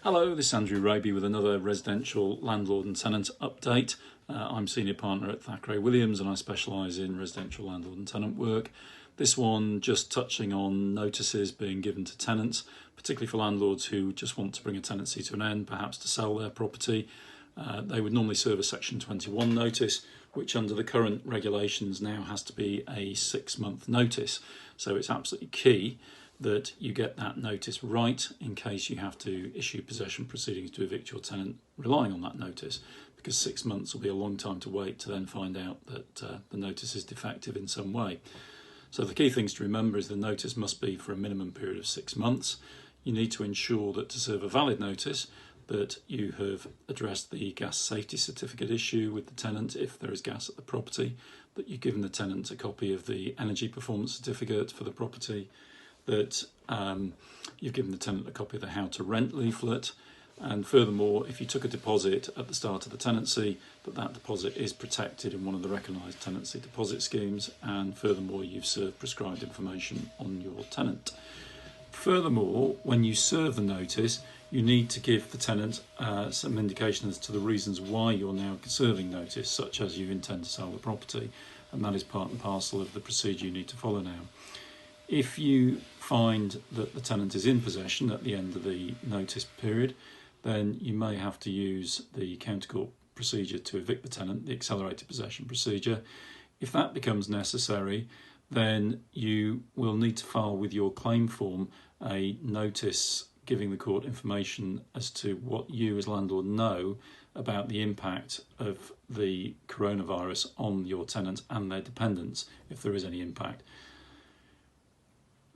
Hello, this is Andrew Raby with another residential landlord and tenant update. I'm senior partner at Raby Williams and I specialise in residential landlord and tenant work. This one just touching on notices being given to tenants, particularly for landlords who just want to bring a tenancy to an end, perhaps to sell their property. They would normally serve a Section 21 notice, which under the current regulations now has to be a 6-month notice. So it's absolutely key that you get that notice right in case you have to issue possession proceedings to evict your tenant relying on that notice, because 6 months will be a long time to wait to then find out that the notice is defective in some way. So the key things to remember is the notice must be for a minimum period of 6 months. You need to ensure that to serve a valid notice that you have addressed the gas safety certificate issue with the tenant if there is gas at the property, that you've given the tenant a copy of the energy performance certificate for the property, that you've given the tenant a copy of the how to rent leaflet, and furthermore, if you took a deposit at the start of the tenancy, that deposit is protected in one of the recognised tenancy deposit schemes, and furthermore you've served prescribed information on your tenant. Furthermore, when you serve the notice, you need to give the tenant some indication as to the reasons why you're now serving notice, such as you intend to sell the property, and that is part and parcel of the procedure you need to follow now. If you find that the tenant is in possession at the end of the notice period, then you may have to use the county court procedure to evict the tenant, the accelerated possession procedure. If that becomes necessary, then you will need to file with your claim form a notice giving the court information as to what you as landlord know about the impact of the coronavirus on your tenant and their dependents, if there is any impact.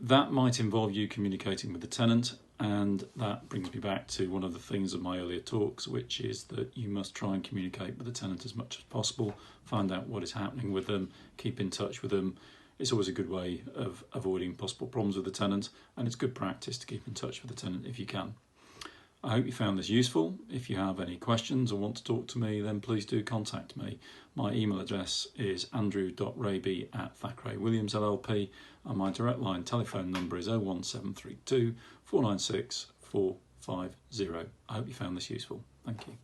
That might involve you communicating with the tenant, and that brings me back to one of the things of my earlier talks, which is that you must try and communicate with the tenant as much as possible, find out what is happening with them, keep in touch with them. It's always a good way of avoiding possible problems with the tenant, and it's good practice to keep in touch with the tenant if you can. I hope you found this useful. If you have any questions or want to talk to me, then please do contact me. My email address is andrew.raby@ThackerayWilliams LLP, and my direct line telephone number is 01732 496 450. I hope you found this useful. Thank you.